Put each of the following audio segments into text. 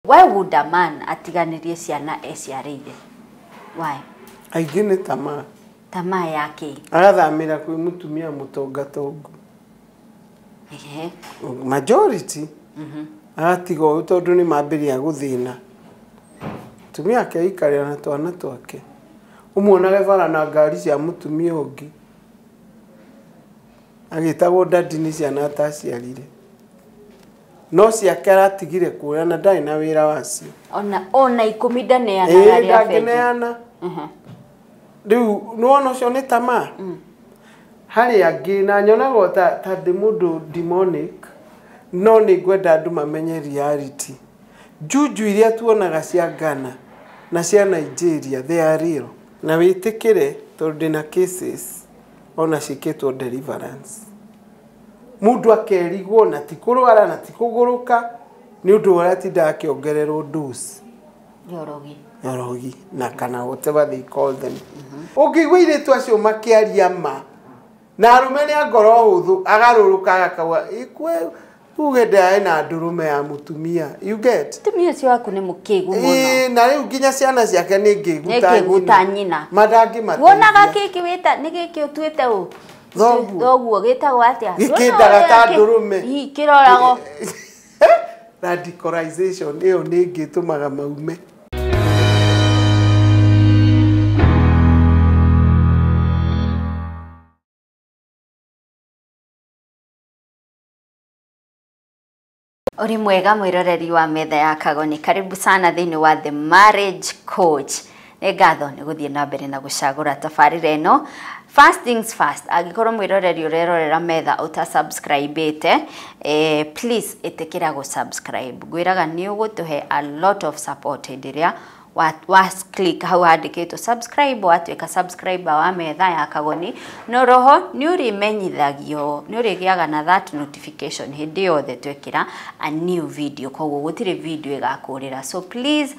Why would a man atiganirie ciana eciarĩire? Why? Aingĩ nĩ tamaa. Tamaa yake. Agathamĩra kwĩ mũtumia mũtongatongu. Majority. Agatiga ũyũ tondũ nĩ mambĩrĩria gũthĩna. Mũtumia ake aikarĩra na twana twake. Ũmuonage bara na ngari cia mũtumia ũngĩ. Agĩtagwo dadi nĩ ciana ataciarire. No ciake aratigire kũrĩa na ndarĩ na wĩra wacio. Ona ikũmi ndaneanaga rĩa bengi. Ndaneana. Rĩu nĩwona ũcio nĩ tamaa. Harĩ angĩ na nyonaga ta ndĩ mũndũ demonic, no nĩ ngwenda andũ mamenye reality. Juju iria tuonaga cia Ghana na cia Nigeria, they are real. Na wĩtĩkĩre tondũ ndĩna cases ona ciĩkĩtwo deliverance. Mũndũ akerigwo na ti kũrwara na ti kũgũrũka nĩ ũndũ ũrĩa atindaga akĩongererwo dose. Yorogi na kana whatever they call them. Ũngĩigua airĩtu acio makĩaria ma na arũme nĩ a ngoro hũthũ agarũrũka agakauga ikwe uge ndaĩ na ndũrũme ya mũtumia. You get? Mũtumia ũcio waku nĩ mũkĩgu mũno. Na rĩu nginya ciana ciake nĩ ngĩguta nyina. Madangi mateithia. Wonaga kĩkĩ wĩta nĩ gĩkĩ ũtuĩte ũ? Thoguo gĩtagwo atĩa? Gĩkĩndaga ta ndũrũme. Kĩrorago. Radicalization ĩyo nĩ ĩngĩtũmaga maume. Uri mwega mwiroreri wa Metha ya Kagoni, karibu sana thĩinĩ wa The Marriage Coach. Nĩ ngatho nĩ gũthiĩ na mbere na gũcagũra tabarĩra ĩno. First things first, angĩkorwo mwiroreri ũrerorera Metha ũta-subscribe-ĩte, please ĩtĩkĩra gũ-subscribe. Ngwĩraga nĩ ũgũtũhe a lot of support hĩndĩ ĩrĩa click hau handĩkĩtwo subscribe, watuĩka subscriber wa Metha ya Kagoni, no roho nĩ ũrĩmenyithagio, nĩ ũrĩgĩaga na that notification hĩndĩ yothe twekĩra a new video, koguo gũtirĩ video ĩgakũrĩra. So please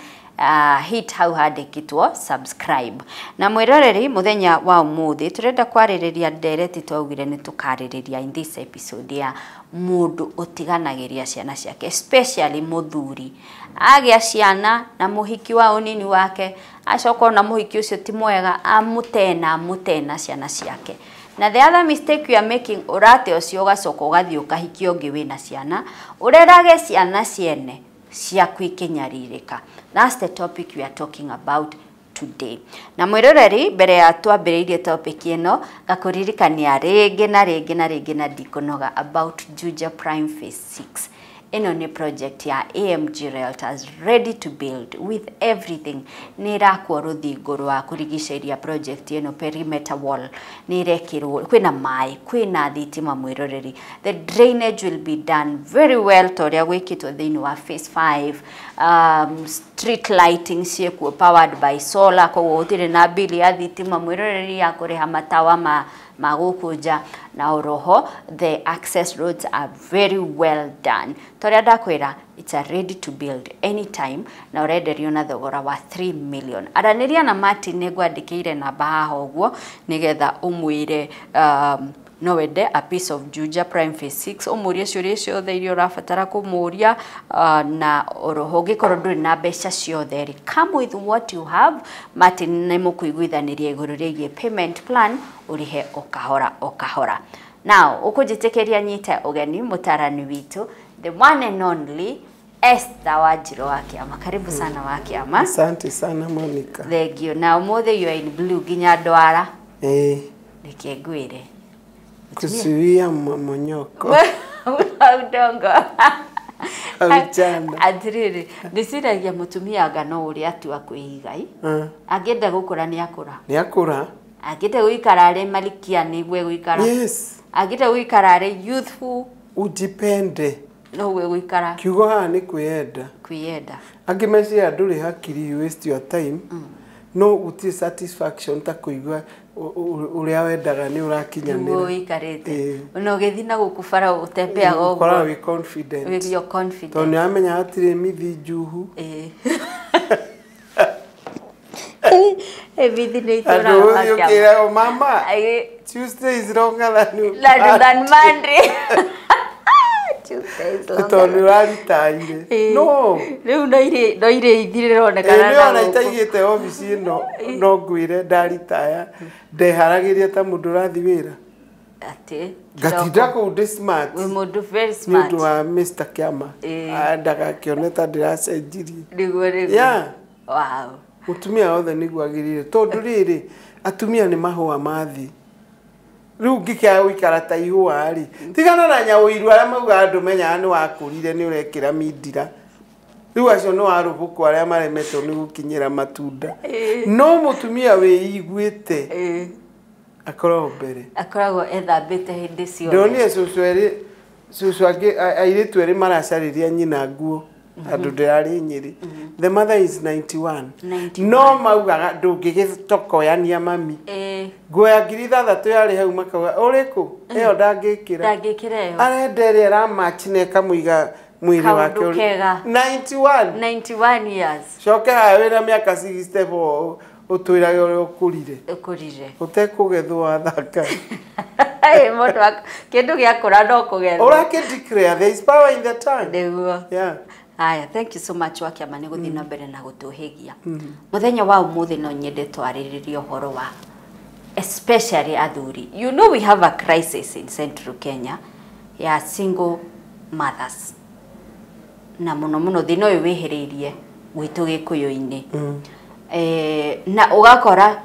hit hau handĩkĩtwo subscribe. Na mwĩroreri mũthenya wa ũmũthĩ tũrenda kwarĩrĩria ndereti twaugire nĩ tũkarĩrĩria in this episode ya mũndũ ũtiganagĩria ciana ciake, especially mũthuri agĩa ciana na mũhiki wa ũnini wake acoka na mũhiki ũcio ti mwega amũtena ciana ciake. Na the other mistake you are making, ũrate ũcio ũgacoka ũgathiĩ ũkahikia ũngĩ wĩna ciana, ũrerage ciana ciene ciaku ikinyaririka. That's the topic we are talking about today. Na mwiroreri mbere ya twambĩrĩirie topic ĩno gakũririkania rĩngĩ na ndikũnoga about Juja Prime Phase 6. Ĩno nĩ project ya AMG Realtors ready to build with everything. Nĩ ĩrakwo rũthingo rwa kũrigicĩria project ĩno, perimeter wall nĩ ĩrekĩrwo, kwĩna maĩ, kwĩna thitima mwĩroreri. The drainage will be done very well torĩa gwĩkĩtwo thĩinĩ wa Phase 5. Street lighting ciĩkuo powered by solar, koguo gũtirĩ na bill ya thitima mwĩroreri ya kũrĩha matawa magũkũnja. Na oroho the access roads are very well done. Torĩa ndakwĩra it's a ready to build anytime, na ũrenderio na thogora wa 3 million. Aranĩria na Martin nĩngwandĩkĩire namba haha ũguo nĩgetha ũmwĩre no wende a piece of Juja Prime Phase 6, ũmũrie ciũria ciothe iria ũrabatara kũmũria, na oroho ũngĩkorwo ndũrĩ na mbeca ciothe rĩ, come with what you have. Martin nĩ mũkũiguithanĩria igũrũ rĩgiĩ payment plan, ũrĩhe o kahora. Now ũkũnjĩtĩkĩria nyite ũgeni mũtarani witũ, the one and only Esther Wanjiru wa Kiama. Karibu sana wa Kiama. Asante sana Monica. Thank you. Now ũmũthĩ you are in blue nginya ndwara. Nĩkĩ ngwĩre kusuia monyoko udongo Athuri ndiciragia mũtumia ngano ũrĩa atua kwĩiga angĩenda gũkũra nĩ akũra angĩenda gũikara arĩ malikia nĩguo gũikara. Yes. Angĩenda gũikara arĩ youthful udepende no we gũikara kiugo haha nĩ kwĩenda. Angĩmeciria ndũrĩ hakiri, you waste your time. No uti satisfaction ta kuigua uria wendaga ni urakinyanira uikarete no gethi na gukubara utembea gogo ukora we confident with your confidence to ni amenya atire mithi njuhu mithi ni itora okay oh mama Tuesday is longer than Monday. Tuesday is longer. Tondũ ũraritaire. No. Rĩu no ire ithirĩronekana. Nĩ ona itaigĩte obici ĩno no ngwĩre ndaritaya ndeharagĩria ta mũndũ ũrathiĩ wĩra. Ati. Gatinda kũu ndĩ smart. We mũndũ very smart. Nĩ ũndũ wa Mr. Kiama. Ndagakĩone ta ndĩracenjirie. Nĩguo. Yeah. Wow. Mutumia othe nĩguo agĩrĩire. Tondũ rĩrĩ atumia nĩ mahũa ma thĩ. Rĩu ngĩkĩaga gũikara ta ihũa rĩ. Tigana na nyawĩiru arĩa maugaga andũ menyaga nĩ wakũrire nĩ ũrekĩra mindira. Rĩu acio nĩ warũbũkũ arĩa maremetwo nĩ gũkinyĩra matunda. No mũtumia wĩiguĩte akoragwo mbere. Akoragwo ethambĩte hĩndĩ ciothe. Ndonire cũcũ angĩ airĩtu erĩ maracarĩria nyina nguo. Andũ ndĩrarĩ Nyĩrĩ. The mother is 91. No maugaga ndũngĩgĩtokoyania mami. Nguo ya 6,000 yarĩ hau makauga ũrĩkũ ĩyo ndangĩkĩra ĩyo. Arenda ĩrĩa ĩramatch na ĩkamũiga mwĩrĩ wake 91 years. Coke haya wĩna mĩaka 64 ũtwĩrage ũrĩa ũkũrire. Ũtekũgethwo wathaka. Mũndũ kĩndũ gĩakũra no kũgethwo. Ũrakĩdeclare there is power in the tongue. Nĩguo. Yeah. Aya, thank you so much Kiama nĩ gũthiĩ na mbere na gũtũhĩgia. Mũthenya wa ũmũthĩ no nyende twarĩrĩrie ũhoro wa especially Athuri. You know we have a crisis in Central Kenya ya single mothers. Na mũno thĩna ũyũ wĩhĩrĩirie gwitũ Gĩkũyũ-inĩ. Na ũgakora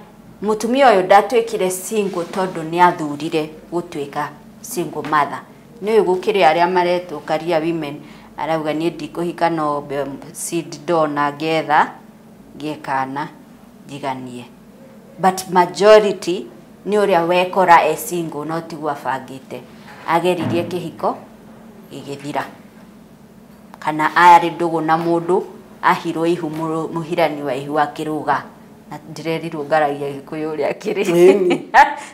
mũtumia ũyũ ndatuĩkire single tondũ nĩ athurire gũtuĩka single mother. Nĩ ũyũ gũkĩrĩ arĩa maretwo career women arauga niĩ ndikũhika no seed ndona ngetha ngĩkana njiganie. But majority nĩ ũrĩa wekora single no tiguo abangĩte ageririe kĩhiko gĩgĩthira. Kana arĩ ndũgũ na mũndũ ahirwo ihu mũhirani wa ihu akĩrũga. Na ndirerirwo ngaragia Gĩkũyũ ũrĩa kĩrĩ.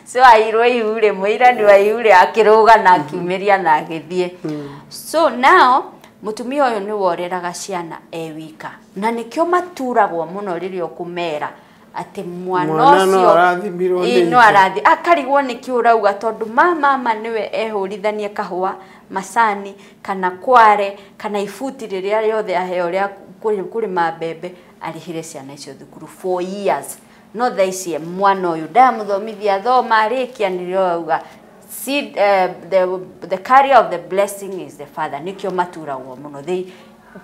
So ahirwo ihu rĩ mũhirani wa ihu rĩ akĩrũga na akiumĩria na agĩthiĩ. So now mutumia ũyũ nĩ woreraga ciana wika. Na nĩkĩo maturagwo mũno rĩrĩa ũkũmera atĩ mwana ũcio no arathi akarigwo nĩkĩo ũrauga tondũ mama nĩwe ehũrithanie kahũa macani kana kware kana ibuti rĩrĩa rĩothe aheo rĩa kũrĩma mbembe arĩhire ciana icio thukuru 4 years. No thaa ici mwana ũyũ ndamũthomithia thoma arĩkia nĩrĩo auga see the carrier of the blessing is the father. Nikyo maturagwo muno.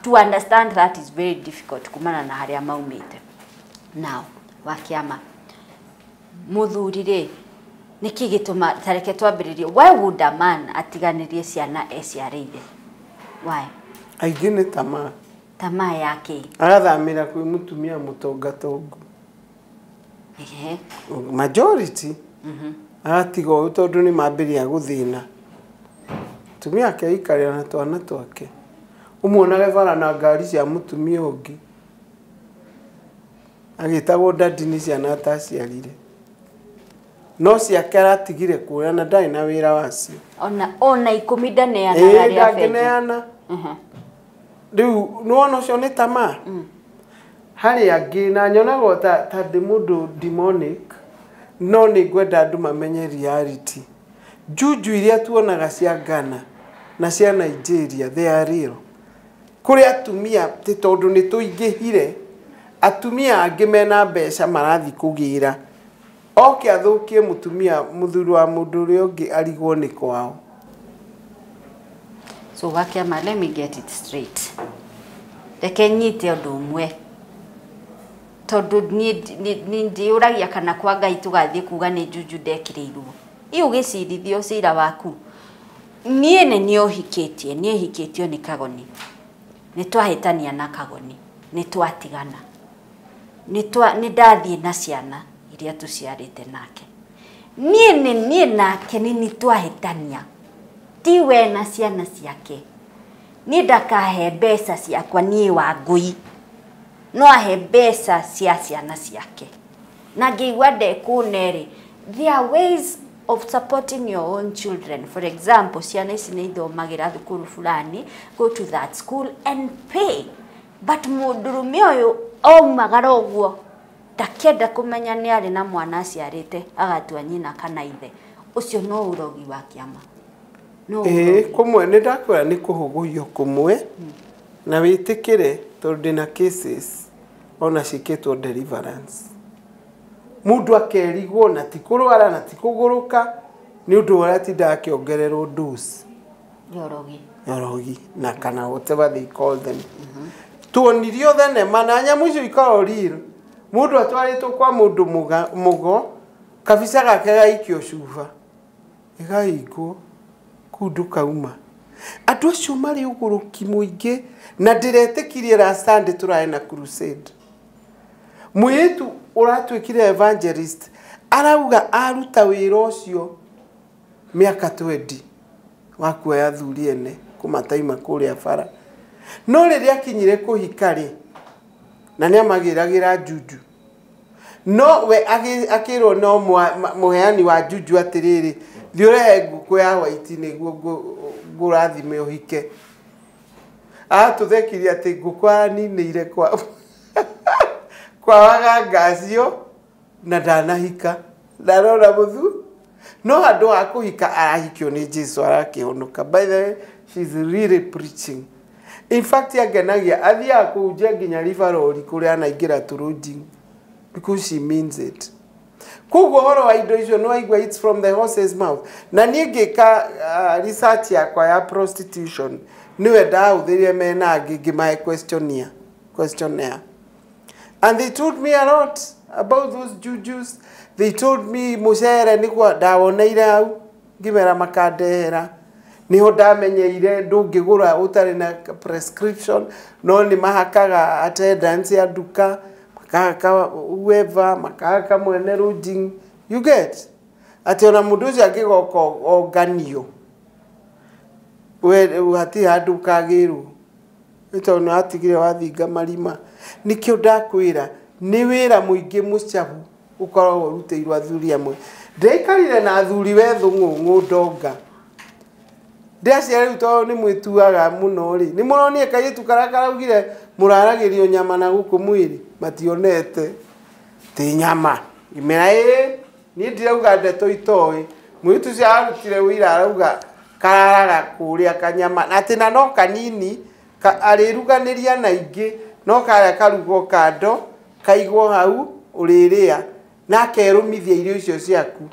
To understand that is very difficult kumana na harĩa maumĩte. Now wa Kiama muthuri rĩ nĩkĩ gĩtũma tareke twambĩrĩrie why would a man atiganĩrie ciana eciarĩire? Why? Aingĩ nĩ tamaa yake agathamĩra kwĩ mũtumia mũtongatongu. Majority atiga ũyũ tondũ nĩ mambĩrĩria gũthĩna. Mũtumia ake aikarĩra na twana twake. Ũmuonage bara na ngari cia mũtumia ũngĩ. Agĩtagwo dadi nĩ ciana ataciarire. No ciake aratigire kuoya na ndarĩ na wĩra wacio. Ona ikũmi ndaneanaga harĩa bengi. Rĩu nĩwona ũcio nĩ tamaa. Harĩ angĩ na nyonaga ta ndĩ mũndũ demonic. No nĩ ngwenda andũ mamenye reality. Juju iria tuonaga cia Ghana na cia Nigeria they are real. Kũrĩ atumia tondũ nĩ tũingĩhire atumia angĩ mena mbeca marathi kũgĩra. Oke athũkie mũtumia mũthuri wa mũndũ ũrĩa ũngĩ arigwo nĩ kwao. So Kiama, let me get it straight. Reke nyite ũndũ ũmwe. Tondũ nĩ ndiũragia kana kwa Ngai tũgathiĩ kuga nĩ juju ndekĩrĩirwo. Iyo gĩcirithio cira waku. Niĩ nĩ nĩohikĩtie, hikĩtio nĩ Kagoni. Nĩ twahĩtania na Kagoni. Nĩ twatigana. Nĩ ndathiĩ na ciana iria tũciarĩte nake. Niĩ nake nĩ twahĩtania. Tiwe na ciana ciake. Niĩ ndakahe mbeca ciakwa niĩ wa ngui. No ahe mbeca cia ciana ciake. Na ngĩigua ndekũnerĩ. There are ways of supporting your own children. For example, ciana ici nĩ ithomagĩra thukuru fulani, go to that school and pay. But mũndũrũme ũyũ aumagara ũguo ndakĩenda kũmenya nĩ arĩ na mwana aciarĩte agatua nyina kana ithe. Ũcio no ũrogi wa Kiama. no kumwe nĩ ndakwĩra nĩ kũhũgũio kũmwe na wĩtĩkĩre tondũ ndĩna cases ona cikĩtwo deliverance mũndũ akerigwo na ti kũrwara na ti kũgũrũka nĩ ũndũ ũrĩa atindaga akĩongererwo dose yorogi na kana whatever they call them tuonirio thenema na nyamũ icio ikoragwo real mũndũ atwarĩtwo kwa mũndũ mũgo kabica gake gaikio cuba ĩgahingwo kundu kauma andũ acio marĩ ũgũrũki mũingĩ na ndĩretĩkirie last Sunday tũrarĩ na crusade mũirĩtu ũratuĩkire evangelist arauga aruta wĩra ũcio mĩaka 20 wa kuoya athuri ene kũmataima kũrĩa bara no rĩrĩa akinyire kũhika rĩ na nĩamagĩragĩra juju no we akĩrwo no mũheani wa juju atĩrĩrĩ thiĩ ũrehe ngũkũ ya white nĩguo ngũrathime ũhike atũthekirie atĩ ngũkũ aninĩire kwa wagangacio na ndanahika ndarora mũthu no andũ a kũhika arahikio nĩ Jesu arakĩhonoka by the way she's really preaching in fact yagenagia athiaga kũnjia nginya ribarori kũrĩa anaingĩra tũrũnji because she means it koguo horo wa indo icio no aigua it's from the horse's mouth na niĩ ngĩka research yakwa ya prostitution niwe ndahũthĩrire mena angĩ ngĩmahe questionnaire and they told me a lot about those jujus they told me mũcere nĩguo ndawoneire hau ngĩmera makandehera niho ndamenyeire ndũngĩgũra ũtarĩ na prescription no nĩ mahakaga attendance ya duka makahaka whoever makahaka mwene rũjing you get atĩ ona mũndũ ũcio angĩgoka onganio we hati handũ kagĩrwo tondũ nĩ watigire wathinga marima nĩkĩo ndakwĩra nĩ wĩra mũingĩ mũcabu ũkoragwo ũrutĩirwo athuri amwe ndaikarire na athuri wethũng'ũng'ũ ndonga ndĩaciara rĩu tondũ nĩ mwĩtuaga mũno rĩ nĩ mũronire kairĩtu karĩa karaugire mũraragĩrio nyama na gũkũ mwĩrĩ mationete tĩ nyama imera niĩ ndirauga ndeto itoĩ mwĩtu ũcio arutire wĩra arauga kararaga kũrĩa kanyama atĩ na no kanini arĩruganĩria na ingĩ no karĩa karugwo kando kaigwo hau ũrĩrĩa na akerũmithia irio icio ciaku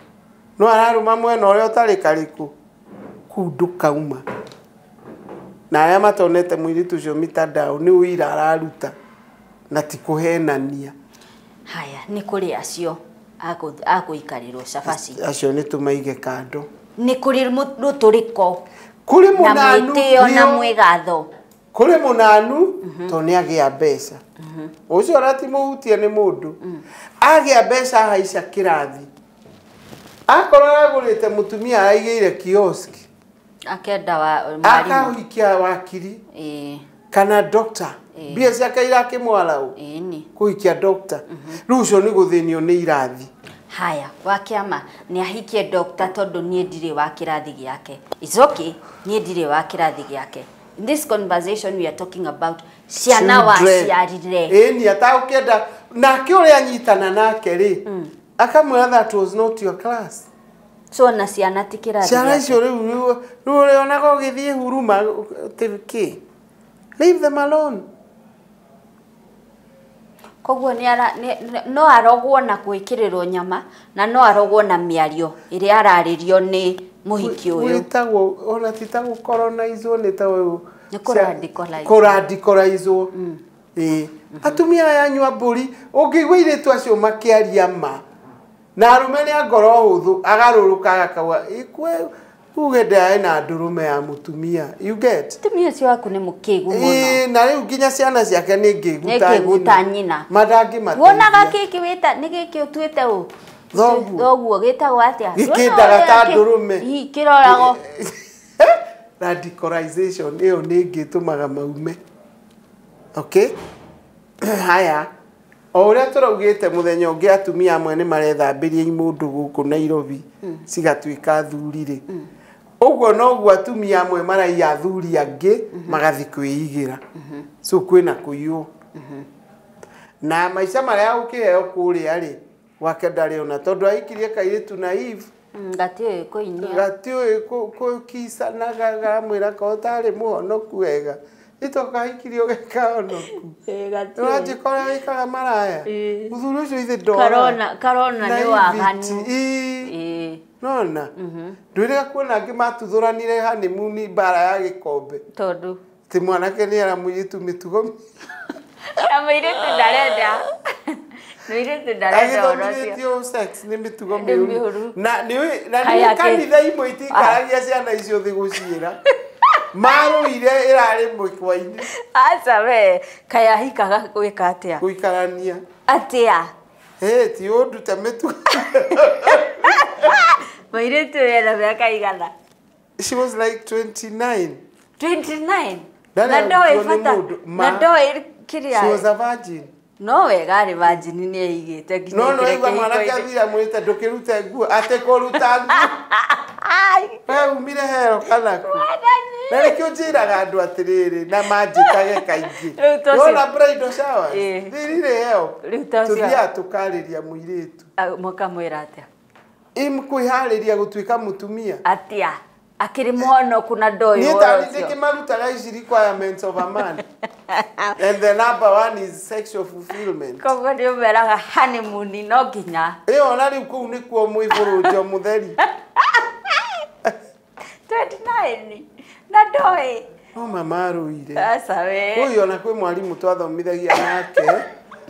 no ararũma mwena ũrĩa ũtarĩ karĩkũ kundu kauma na arĩa matonete mũirĩtu ũcio mitandao nĩ wĩra araruta na ti kũhenania haya nĩ kũrĩ acio agũikarĩrwo cabaci acio nĩ tũmaige kando nĩ kũrĩ rũtũrĩko kũrĩ mũnanu na mwĩgatho kũrĩ mũnanu to nĩ agĩa mbeca ũcio aratimũhutie nĩ mũndũ agĩa mbeca haica kĩrathi akorwo agũrĩte mũtumia araigĩire kioski akenda wa akahikia wakiri kana doctor mbia ciake irakĩmwara ũ kũhikia doctor rĩu ũcio nĩ gũthĩnio nĩ irathi haya wa Kiama nĩ ahikie doctor tondũ niĩ ndirĩ wa kĩrathi gĩake it's okay niĩ ndirĩ wa kĩrathi gĩake in this conversation we are talking about ciana wa ciarire ni ataũkĩenda nake ũrĩa anyitana nake rĩ akamwĩra that was not your class so na ciana ti kĩrathi ciana icio rĩu ũrĩonaga ũgĩthiĩ huruma kĩ leave them alone koguo no arogwo na gwĩkĩrĩrwo nyama na no arogwo na mĩario ĩrĩa ararĩrio nĩ mũhiki ũyũ wĩtagwo ona ti ta gũcolonizwo nĩ ta ũyũ kũradicolaizwo atumia aya anyua mbũri ũngĩigua airĩtu acio makĩaria ma na arũme nĩ angoro hũthũ agarũrũka agakauga ikwe uge ndaĩ na ndũrũme ya mũtumia you get tumia cio waku nĩ mũkĩgu mũno na rĩu nginya ciana ciake nĩ ngĩguta nyina mandangĩmateithia wonaga kĩkĩ wĩta nĩ gĩkĩ ũtuĩte ũ thoguo gĩtagwo atĩa gĩkĩndaga ta ndũrũme kĩrorago radicalization ĩyo nĩ ĩngĩtũmaga maume okay haya o ũrĩa tũraugĩte mũthenya ũngĩ atumia amwe nĩ marethambĩria mũndũ gũkũ Nairobi cigatuĩka athuri rĩ ũguo noguo atumia amwe maraiya athuri angĩ magathi kwĩigĩra so kwĩna kũiywo na maica marĩa ũkĩheo kũrĩa rĩ wake ndarĩ ona tondũ aikirie kairĩtu naive Ngati kuinia. Ngati kukisa naga mwira ko tari muhonoku wega. Itokahikirio gekahonoku. Ngati. Urajikora wikaga maraya. Muthuri ucio ithe ndora. Karona ni waganu. Nona. Ndwire kuona angi matuthuranire honeymoon bara ya gikombe. Tondu. Ti mwanake ni aramwitu mitugo. Amairetu ndarenda. Noiretu ndarenda orocio. Sex ni mitugo miuru. Na ni kanitha imwe itikaragia ciana icio thi guciira. Maruire irari mwikwa-ini. Aca we kaya hikaga gwika atia? Guikarania. Atia? Ti undu ta mitugo. Mairetu era miaka igana. She was like 29. 29? Na ndoe fata. Na ndoe kiria. She was a virgin. No wega ari virgin ni eigite nginya no igwa mwanake athira mwita ndukirute nguo ate kuruta nguo we umire hero kana ku na rikio njiraga andu atiriri na manjitage kaingi wona bridal shower thirire heo tuthia tukariria muiritu mukamwira atia imkwihariria gutuika mutumia atia akiri muhono kuna ndoyo ni tani ndikimarutaga ici requirements of a man and the number one is sexual fulfillment kogo ndio meraga honeymoon no nginya ona riu kuu nikuo muiburujo mutheri 29 na ndoe no mama ruire asa we uyu ona kwi mwarimu twathomithagia nake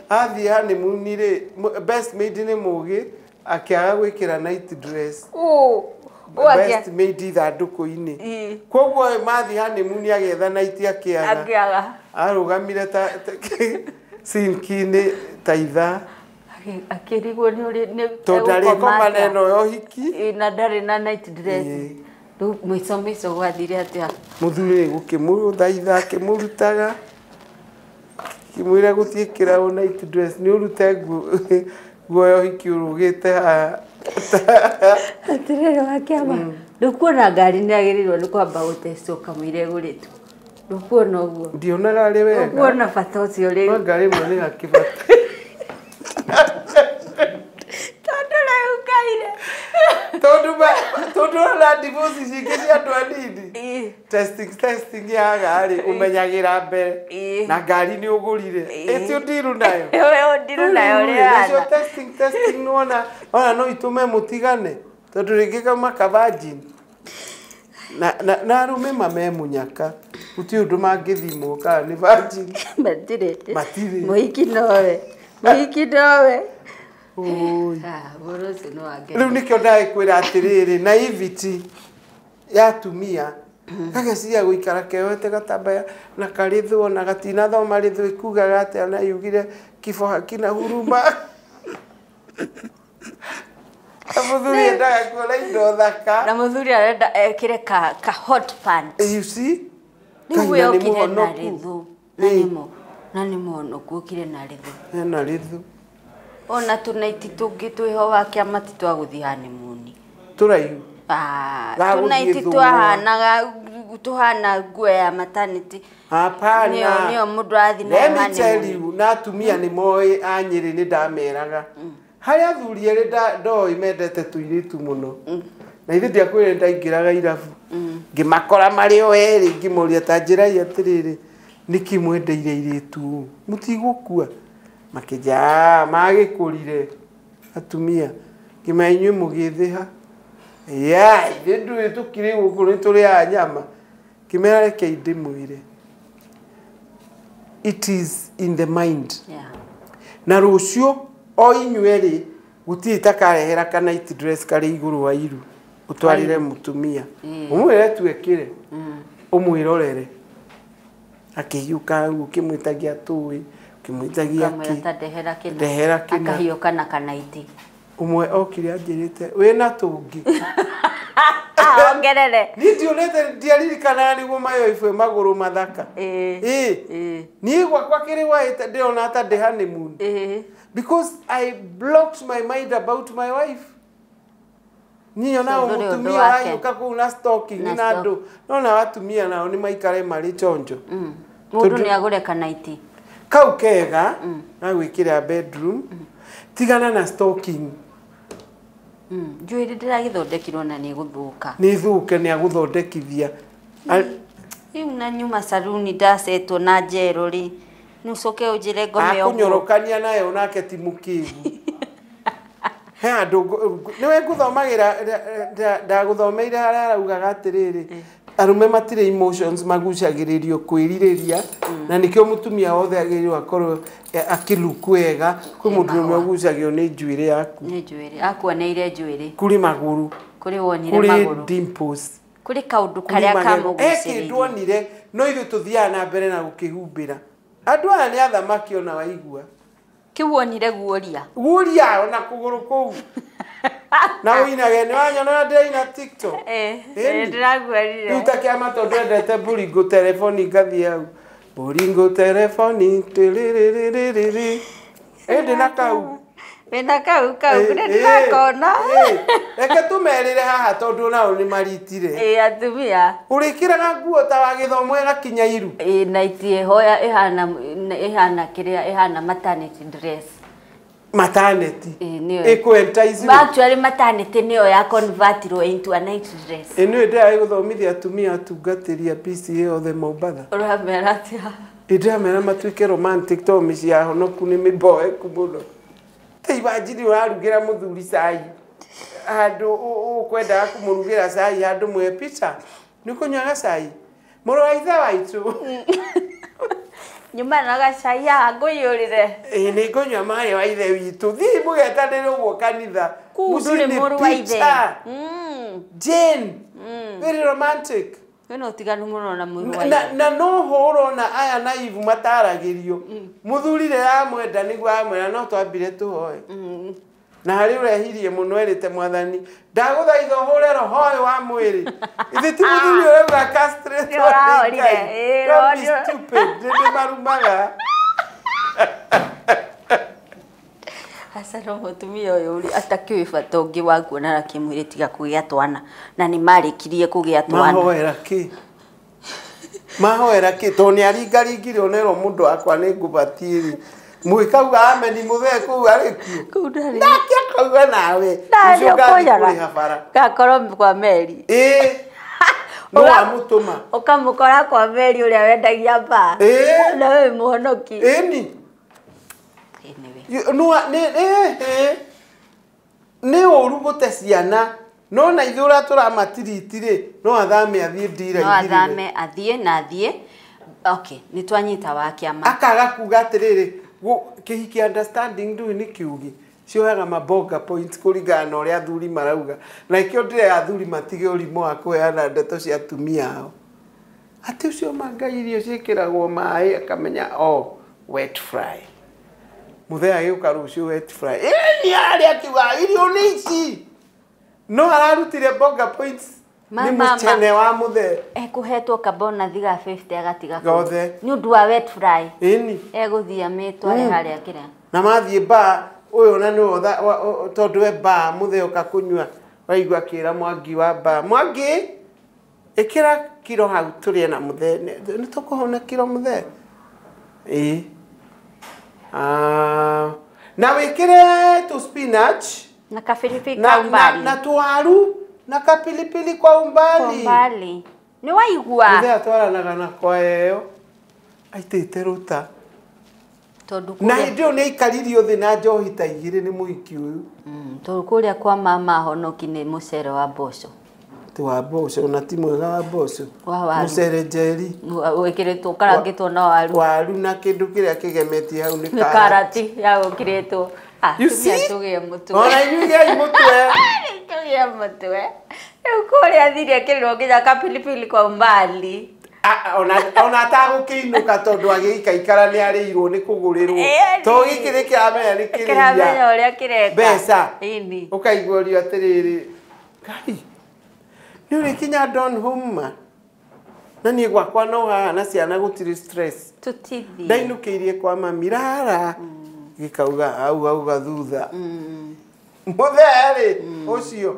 athi honeymoon ri best maid ni mugi akiaga gwikira night dress best maid ithanduku-ini koguo mathi honeymoon agetha night akiaga arugamire ta sinki-ini ta itha akirigwo ni uri ni tondari ko maneno yo hiki na ndari na night dress tu mwiso gwathire atia muthuri gukimuthaitha akimurutaga kimwira guthie kirao night dress ni urute nguo yo hiki urugite ha atirero wa Kiama ndukuona ngari ni agirirwo ni kwamba gutestwo kamwire guritu ndukuona uguo ndionaga ari wega ndukuona bata ucio ri ngari mwe ni gakibata tondu na divorce cingĩ cia andũ anini testing yaga-rĩ ũmenyagira mbere na ngari nĩ ũgũrire ĩtio ndiru nayo rĩcio testing nĩwona no itũme mũtigane tondũ rĩngĩ kauma ka-virgin na arũme mamemunyaka gũtirĩ ũndũ mangĩthimwo kana nĩ virgin matirĩ mũhiki nowe riu nikio ndagikwira atiriri naivety ya tumia kageciria guikara keoete gatambaya na karithu na gatina thoma rithu ikugaga atia na yugire kifo hakina huruma muthuri endaga kuona indo thaka na muthuri arenda ekire ka hot pants you see niwe okire na rithu na ni muhonoku okire na rithu ona tunaiti tungi twiho wa Kiama titwaguthi honeymoon turaihu tunaiti twahanaga tuhana nguo ya maternity hapana nio mundu athi na honeymoon na atumia ni moi anyiri ni ndameraga haria athuri eri ndoi mendete tuiritu muno na ithe ndiakwire ndaingiraga irabu ngimakora mari o eri ngimuria ta njirai atiriri niki mwendeire iritu mutigukua makija magikurire atumia ngimainywe mugithiha ndu tukiri guku ni turi a nyama kimera reke ndimwire it is in the mind na rucio o inywe-ri guti takarehera kana night dress kari iguru wa iru utwarire mutumia umwire tuekire umwirorere akiyuka ukimwitagia Athuri kimwitagia ndehera kina akahioka na kanaiti umwe okire anjirite wina tungi ongerere ni ndionete ndiaririkana niguo mayo ifwe maguru mathaka ni gwakwa kiri waite ndiona ata ndi honeymoon because I blocked my mind about my wife ni ona mutumia wayuka kuna stalking na andu nona watumia nao ni maikare mari chonjo mundu ni agure kanaiti kau kega na gwikira bedroom tigana na stalking Njuĩrĩ ndĩragĩthondekirwo na nĩ gũthũka. Nĩ thuke nĩ agũthondekithia. Rĩu na nyuma saruni ndacetwo na njerũ rĩ. Nũcoke ũnjĩre ngome ũguo. Akunyorokania nayo nake ti mũkĩgu. He andũ nĩwe ngũthomagĩra ndagũthomeire harĩa araugaga atĩrĩrĩ. Arume matirĩ emotions magucagĩrĩrio kwĩrirĩria na nĩkĩo mũtumia wothe agĩrĩirwo akorwo akĩluku wega kwĩ mũndũ ũmwe ũgucagio nĩ njuĩrĩ yaku. Nĩ njuĩrĩ akuoneire njuĩrĩ. Kũrĩ magũrũ. Kũrĩ wonire magũrũ. Kũrĩ dimples. Kũrĩ kaũndũ karĩa kamũgucĩrĩirie. Kĩndũ onire no ithuĩ tũthiaga na mbere na gũkĩhumbĩra. Andũ aya nĩ athamaki ona waigua. Kĩu wonire guoria. Guoria ona kũgũrũ kũu. Na ũinage nĩ wanyona ndĩraina TikTok. Ndĩraguorire. Rĩu ta Kiama tondũ endete Boringo telefoni ngathiĩ hau. Boringo telefoni tĩrĩrĩrĩrĩrĩ. Ĩndĩ na kau. Wĩna kau ndĩrakona. Reke tũmerĩre haha tondũ nao nĩ maritire. Atumia. Ũrĩkĩraga nguo ta wa gĩthomo ĩgakinya iru. Na itiehoya ĩhana kĩrĩa ĩhana maternity dress. Maternity. Ĩkwentice. Actually maternity nĩyo ya convertirwo into a night dress. Nĩ ndĩraĩ gũthomithia atumia atungatĩria PCA othe Mombatha. Ũramera atĩa? Ndĩramera matuĩke romantic tondũ mĩciĩ ya honoku nĩ mĩboeku mũno. Ibanjiri ũrarugĩra mũthuri cai. Handũ ũkwendaga kũmũrugĩra cai handũ mwe picha. Nĩ kũnyuaga cai. Mũrũ wa ithe waitũ. Nyuma na gacai haha ngũiyũrĩre. Nĩ ngũnyua maĩ wa ithe witũ. Thiĩ mũgetanĩre ũguo kanitha. Ndũrĩ mũrũ wa ithe. Jane. Very romantic. Wĩna ũtiganu mũno na mũrũ wa ithe. Na no hũrwo na aya naivu mataragĩrio. Mũthuri rĩrĩa amwenda nĩguo amwĩra no twambire tũhoe. Na harĩ ũrehirie mũno erĩte Mwathani ndagũthaitha ũhũre roho ũyũ wa mwĩrĩ. Ithe ti mũthuri ũrauga castrate. Don't be stupid. Ndĩ marumaga. Asa no mũtumia ũyũ atakĩũĩ bata ũngĩ wa kuonana kĩmwĩrĩ tiga kũgĩa twana na nĩ marĩkirie kũgĩa twana. Mahoera kĩ? Mahoera kĩ? Tondũ nĩ aringaringire onerwo mũndũ wakwa nĩ ngũbatiĩ rĩ. Mwĩkauga ameni mũthee kũu arĩ kuo. Kũu ndarĩ. Nake akauga nawe. Gakorwo kwa Meri. No amũtũma. Ũkamũkora kwa Meri ũrĩa wendagia mbaa. Na we mũhonoki. Ĩni. Nĩ ũru gũte ciana. No na ithuĩ ũrĩa tũramatiriti rĩ no athame athiĩ ndira igirĩ. No athame athiĩ na athiĩ. Okay, nĩ twanyita wa Kiama. Akaga kuga atĩrĩrĩ kĩhiki understanding ndũĩ nĩ kiugi. Cioyaga mabonga points kũringana na ũrĩa athuri marauga. Na ikĩo ndĩre athuri matige ũrimũ wa kũheana ndeto cia atumia ao. Atĩ ũcio manga irio ciĩkĩragwo maĩ akamenya wet fry. Muthea agĩũka rũciũ wet fry. Nĩ arĩa akiuga irio nĩ ici. No ararutire bonga points. Nĩ mũtene wa Muthea. Ekũhetwo kabonathi ga 50 agatiga gothe. Nĩ ũndũ wa wet fry. Ĩni. Egũthiĩ amĩtware harĩa kĩrĩa. Na mathiĩ bar ũyũ na nĩ tondũ we bar Muthea ũka kũnyua waigua kĩra Mwangi wa bar. Mwangi ĩkĩra kiro hau tũrĩe na Muthea. Nĩ tũkũhona kiro Muthea. Na wĩkĩre tu spinach na kapilipili kwa umbali na tuwaru na kapilipili kwa umbali. Nĩ waigua Muthea twaranaga na kwa ĩyo aitĩte ruta na hĩndĩ ĩyo nĩ aikaririo thĩ na njohi ta igĩrĩ nĩ mũhiki ũyũ. Tondũ kũrĩa kwa mama honoki nĩ mũcere wa mboco. Ti wa mboco na ti mwega wa mboco. Mũcere njeri wĩkĩrĩtwo karangĩtwo na waru na kĩndũ kĩrĩa kĩgemetie hau nĩ karati ya gũkĩrĩtwo. You see? Tũgĩe mũtwe. Ona inyuĩ mũtwe. Tũgĩe mũtwe. Rĩu kũrĩa thire kĩrĩro nginya kapilipili kwa umbali. Ona atagũkĩinũka tondũ agĩikaikara nĩ arĩirwo nĩ kũgũrĩrwo. To gĩkĩrĩ kĩramenya nĩ kĩrĩa. Kĩramenya ũrĩa kĩreka. Mbeca. Ĩni. Ũkaiguorio atĩrĩrĩ. Ngai. Nĩ ũrĩkinya Don home ma. Na niĩ gwakwa no haha na ciana gũtirĩ stress. Tũtithi. Ndainũkĩirie kwa mami rara. Gĩkauga au gathutha. Muthea rĩ ũcio.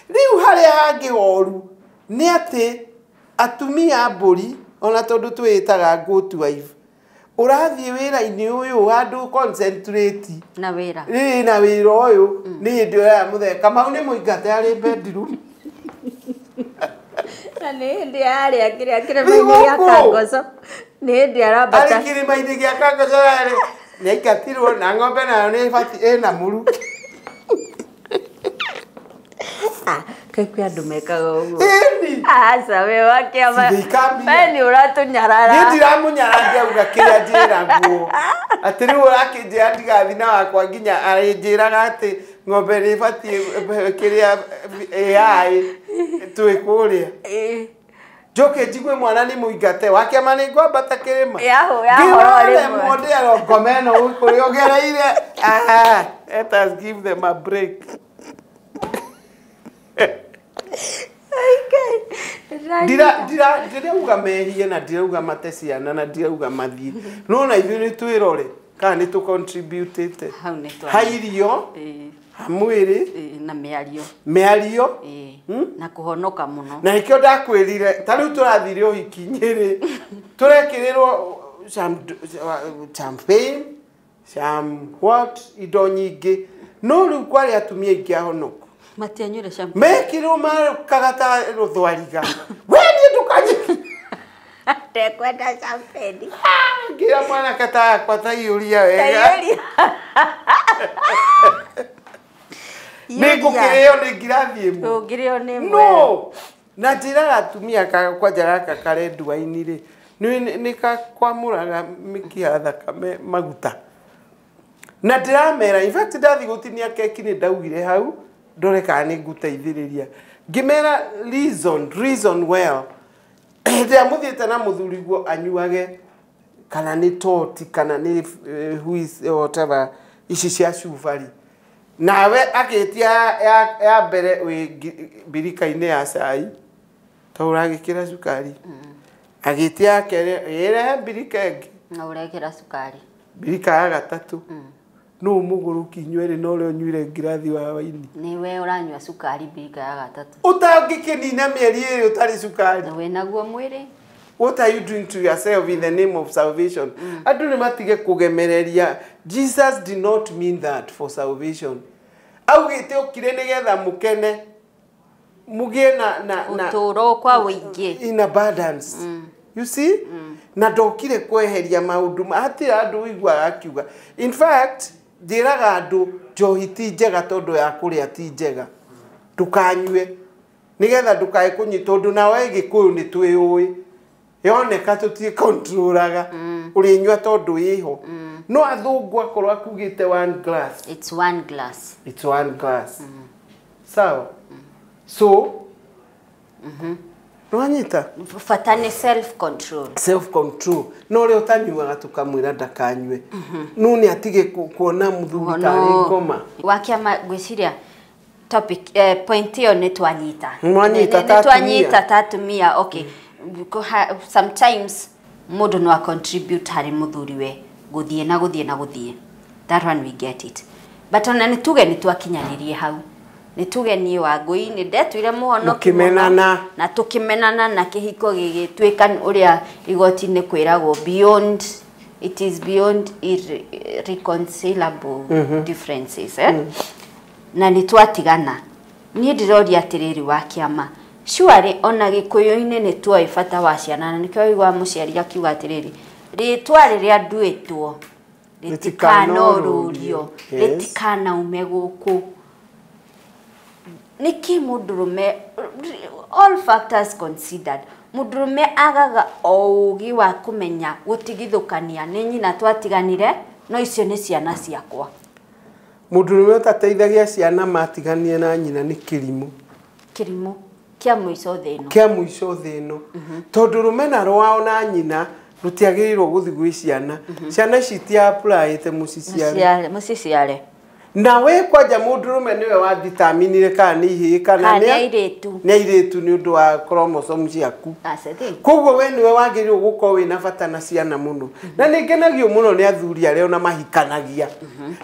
Rĩu harĩa hangĩ horu nĩ atĩ atumia mbũri ona tondũ twĩtaga goat wife urathie wira-ini uyu handu concentrate na wira na wira uyu ni ndio ya muthe kama ni muingate ari bedroom na ni ndi ari akire maini ya kangozo ni ndi arabata ari kire maini ya kangozo ari ni ikatirwo na ng'ombe na ni fati na muru Kekwe andu mekaga uguo. Asa we wakiama. Beni uratunyarara. Ni ndiramunyaragia uga kiria njira nguo. Atiri urakinjira ndigathi na wakwa nginya arinjiraga ati ng'ombe ni bati kiria AI twikuria. Joke njigwe mwana ni muingate wakiama ni ngwambata kirima. Yaho rimwe. Monde arongomeno kuri ogereire. Let us give them a break. Ndirauga mehie na ndirauga mate ciana na ndirauga mathie no na ithuĩ nĩ twĩrore kana nĩ tũ contributĩte ha irio ha mwĩrĩ na mĩario na kũhonoka mũno na nĩkĩo ndakwĩrire ta rĩu tũrathire ũhiki-inĩ tũrekĩrĩrwo champagne what indo nyingĩ no rĩu kwarĩ atumia aingĩ ahonoku matianyure champagne mekirwo makagata ruthwariga we ni ndukanye tekwenda champagne ngira mwana kata kwata yuria wega ni kukirio ni ngirathie mu ngirio ni mwe no na njira atumia kwanja gaka kare ndua-ini ri ni kakwamuraga mikia thakame maguta na ndiramera in fact ndathi gutinia keki ni ndaugire hau ndore kana nĩ ngũteithĩrĩria ngĩmera reason well ndia muthiĩte na mũthuriguo anyuage kana nĩ toti kana nĩ whatever ici cia cubari nawe agĩtia ya mbere wĩ birika-inĩ ya cai ta ũragĩkĩra cukari agĩtia kerĩ ĩrehe birika ĩngĩ na ũrekĩra cukari birika ya gatatũ no muguruki nywere no reo nywire ngirathi wa waini ni we uranywa cukari birika ya gatatu utagikinina mieri iri utari cukari na we naguo mwiri what are you doing to yourself in the name of salvation andu ni matige kugemereria Jesus did not mean that for salvation augite ukire nigetha mukene mugie na uturo kwa wingi in abundance you see na ndokire kweheria maundu atira andu igwa akiuga in fact ndiraga andu njohi ti njega tondu ya kuria ti njega ndukanyue nigetha ndukae kunyita undu nawe gikuyu ni twiui yoneka tutie controlaga urinyua tondu iho no athungu akorwo akugite one glass it's one glass sawa so Nwanyita fatane self control no ri utanyuaga tukamwira ndakanywe nuni atige kuona muthuri tari ngoma wakiama gwiciria topic point hiyo ni twanyita tatumia okay sometimes mundu no contribute hari muthuri we guthie that one we get it but ona ni tuge ni twakinyanirie hau ni tugenie wa ngui ni ndetwire muhono kimenana na tukimenana na kihiko gigitwika uria igoti-ini kwiragwo beyond it is beyond irreconcilable differences na ni twatigana ni ndiroria atiriri wa Kiama surely ona gikuyu-ini ni tuoi bata wa ciana na nikio igwa muciari akiuga atiriri ritwa riria nduitwo ritikanorurio ritikana umeguku niki mudurume all factors considered mudurume agaga ougi wa kumenya gutigithukania ni nyina twatiganire no icio ni ciana ciakwa mudurume utateithagia ciana matiganie na nyina ni kirimu kia muico thino tondu rumena rwao na nyina rutiagirirwo guthi gwi ciana ciana citia apply te musiciare na we kwanja mundurume niwe wa determine kana ni hi kana ni airetu ni undu wa chromosome ciaku koguo we niwe wagirirwo gukorwo wina bata na ciana muno na ningenagio muno ni athuri aria ona mahikanagia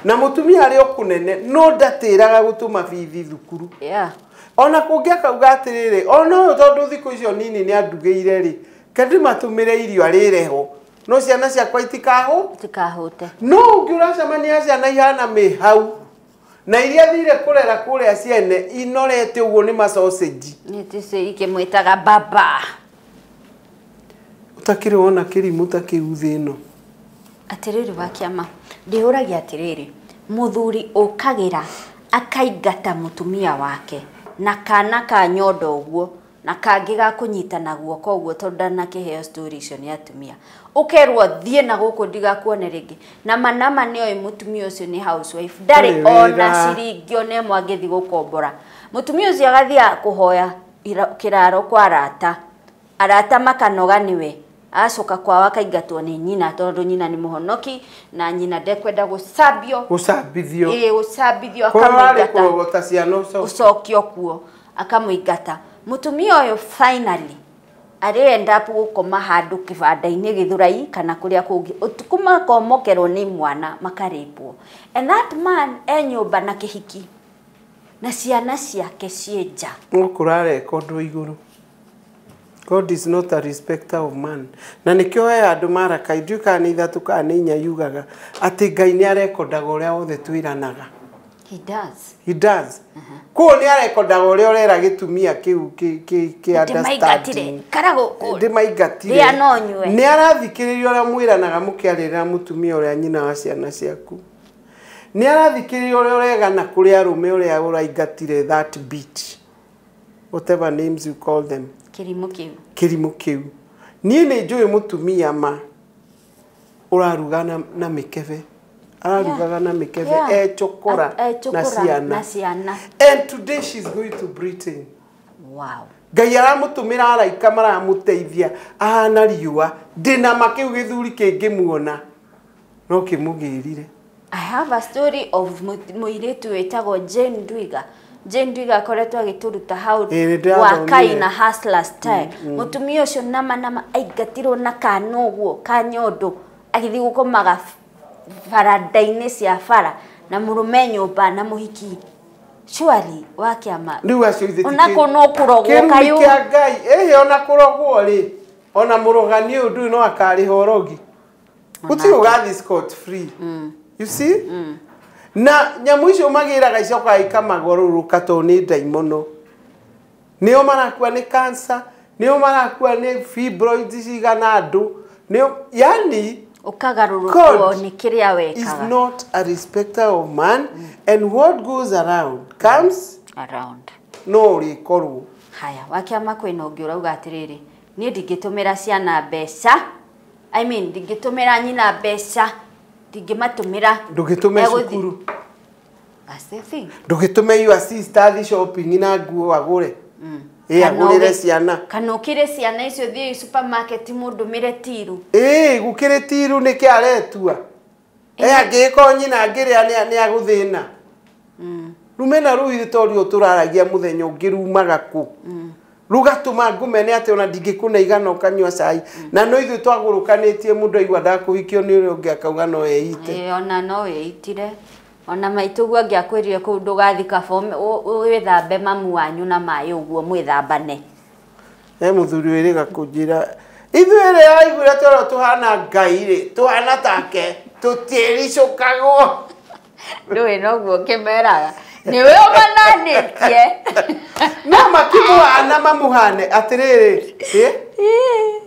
na mutumia aria okunene no ndatiraga gutuma bithi thukuru ona kungia kauga atiriri ona tondu thiko icio nini ni andugeire ri kandi matumire irio arireho no ciana ciakwa itikahũte no ũngĩũracemania ciana ihana mĩhau na iria thire kũrera kũrĩa ciene inorete ũguo nĩ masausage nĩtĩcio ikĩmwĩtaga baba ũtakĩrĩ wona kĩrimũ ta kĩu thĩ ĩno atĩrĩrĩ wa Kiama ndĩũragia atĩrĩrĩ mũthuri ũkagĩra akaingata mũtumia wake na kana ka nyondo ũguo na kangĩ ga kũnyitana guoko ũguo tondũ ndanakĩheo story icio nĩ atumia ũkerwo thiĩ na gũkũ ndigakuone rĩngĩ na manama nĩoĩ mũtumia ũcio nĩ housewife ndarĩ ona ciringi ona ĩmwe angĩthiĩ gũkombora mũtumia ũcio agathiĩ kũhoya kĩraro kwa arata makanoga nĩwe acoka kwao akaingatwo nĩ nyina tondũ nyina nĩ mũhonoki na nyina ndekwenda gũcambithio akamuingata ciana ũcokio kuo akamũingata mũtumia ũyũ finally arenda gũkoma handũ kĩbanda-inĩ Gĩthũrai kana kũrĩa kũngĩ ũtukũ makomokerwo nĩ mwana makarĩpwo and that man nyũmba na kĩhiki na ciana ciake cienja ũkũrarekondwo igũrũ. God is not a respecter of man. Na nikio andũ maraka ithuĩ nĩ ithatũ kana nĩ inya yugaga atĩ Ngai nĩ arekondaga ũrĩa wothe twĩranaga. He does. Ko nĩ arekondaga ũrĩa ũrera gĩtumia kĩu kĩ understanding. Ndĩmaingatire. Nĩ arathikĩrĩria ũrĩa mwĩranaga mũkĩarĩrĩra mũtumia ũrĩa nyina wa ciana ciaku. Nĩ arathikĩrĩria ũrĩa ũregana kũrĩ arũme ũrĩa ũraingatire that bitch. Whatever names you call them. Kĩrimũ kĩu niĩ nĩ njũĩ mũtumia ma ũraruga na mĩkebe ararugaga na mĩkebe echokora na ciana and today she's going to Britain. Wow. Ngai aramũtũmĩra araika maramũteithia ahana riũa ndĩna makĩu gĩthuri kĩngĩmuona no kĩmũgĩrire. I have a story of mũirĩtu wĩtagwo Jane Ndwiga akoretwo agĩtũruta hau wakai na hustler style mũtumia ũcio nama aingatirwo na kana ũguo ka nyondo agĩthiĩ gũkomaga baranda-inĩ cia bara na mũrũme nyũmba na mũhiki surely wa Kiama ona no kũrogwo kayo Ngai ona kũrogwo rĩ ona mũrogani ũyũ ndũĩ no akarĩha orogi gũtirĩ ũgathi scot free. You see? Na nyamu icio magĩraga icoka ikamagorũrũka to nĩ ndaimono nĩo marakua nĩ cancer nĩo marakua nĩ fibroids cigana andũ nĩo yani ukagarũrũkwo nĩ kĩrĩa wekaga. Is not a respecter of man and what goes around comes around. No rĩkorwo haya wa Kiama kwĩna ũngĩ ũrauga atĩrĩrĩ niĩ ndingĩtũmĩra ciana mbeca ndingĩtũmĩra nyina mbeca ndingĩmatũmĩra ndũgĩtũme cukuru. That's the thing. Ndũgĩtũme your sister shopping na nguo agũre agũrĩre ciana kana ũkĩre ciana icio thiĩ supermarket mũndũmĩre tiru gũkĩrĩ tiru nĩkĩ aretua angĩko nyina ngĩrĩa nĩ agũthĩna rumena rũi tondũ tũraragia mũthenya ũngĩ rumaga kũ rugatũma ngũmene atĩ ona ndingĩkũneigana ũkanyua cai na no ithuĩ twagũrũkanĩtie mũndũ aigua ndakũhikio nĩ ũrĩa ũngĩ akauga no eite ona no eitire ona maitũguo angĩakwĩrire kũu ndũgathi kabomu wĩthambe mamu wanyu na maĩ ũguo mwĩthambane mũthuri wĩrĩga kũnjĩra ithuĩ rĩ aiguire toro tũhana Ngai rĩ tũhana take tũtiĩricũkagwo ndũĩ noguo kĩmeraga niwe ũmananĩtie no makĩmũhana mamũhane atĩrĩrĩ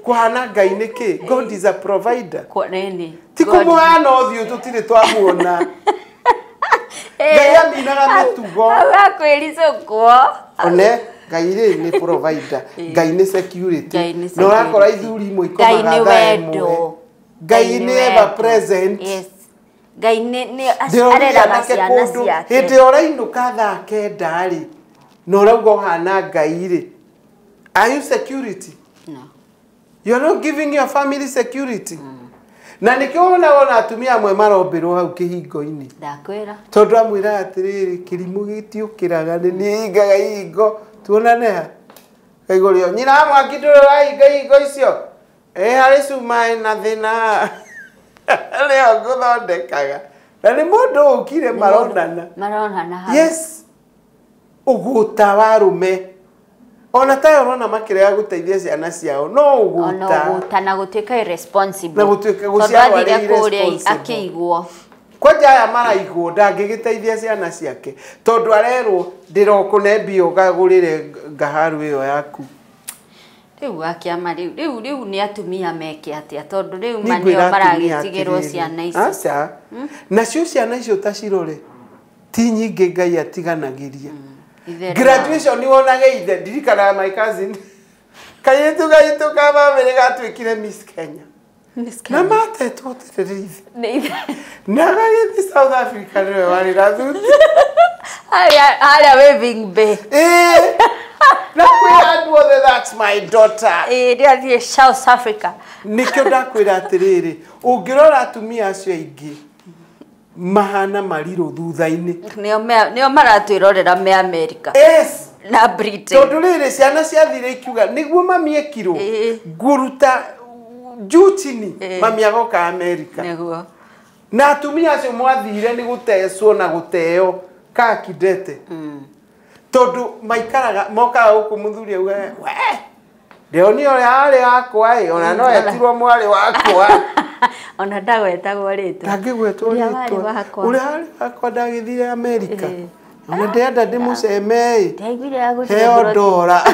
kũhana Ngai nĩkĩ? God is a provider. Ti kũmũhana ũthiũ tũtirĩ twamuona Ngai aminaga mĩtugo akwĩricũkwo one Ngai rĩ nĩ provider Ngai nĩ security no ũrakora ithuri imwe ikomaga thaa ĩmwe Ngai nĩ ever present. Ngai nĩ areraga ciana ciake hĩndĩ ũrainũka thaa kenda rĩ no ũrauga ũhana Ngai rĩ are you security? No. You're not giving your family security. Na nĩkĩo wona atumia amwe marombĩrwo hau kĩhingo-inĩ ndakwĩra tondũ amwĩra atĩrĩrĩ kĩrimũ gĩtiũkĩraga nĩ hingaga ihingo tuonane ha kaigũrĩo nyina wa Mwangi ndũrahinga ihingo icio harĩ cuma na thĩna rĩo ngũthondekaga na nĩ mũndũ ũkire maronana maronana yes ũgũta wa rũme ona tayo rona makire guteithia ciana ciao no uguta na gutuika irresponsible na gutuika guciarwo ari irresponsible akĩigwo kwaja aya maraigwo ndangĩgĩteithia ciana ciake tondu arerwo ndirokune mbio gagurire ngaharu iyo yaku riu akiama riu ni atumia meke atia tondu riu manio maragitigirwo ciana ici aca nacio ciana icio tacirore ti nyingĩ Ngai atiganagiria graduation ni wonage ithe ndirikana my cousin kayetu kama mbere gatwikire Miss Kenya na matetwo tererithi na gagĩthi South Africa niwe wari rathuti aria waving bay na kwĩra that's my daughter ndiathiĩ South Africa nikio ndakwĩra atĩrĩrĩ ũngĩrora atumia acio aingĩ mahana mariro thutha-inĩ nĩo maratwĩrorera me America yes na Britain tondu rĩrĩ ciana ciathire ikiuga nĩguo mami ekirwo nguruta jutini mami agoka America nĩguo na atumia acio mwathire nĩ gũtecwo na gũteo kakidete tondu maikaraga mokaga gũkũ mũthuri auga we ndeoni ũrĩa arĩ wakwa ona no etirwo mwarĩ wakwa ona ndagwetagwo rĩtwa ndangĩgwetwo rĩtwa ũrĩa arĩ wakwa ndagĩthire America ona ndenda ndĩmũceme heo ndora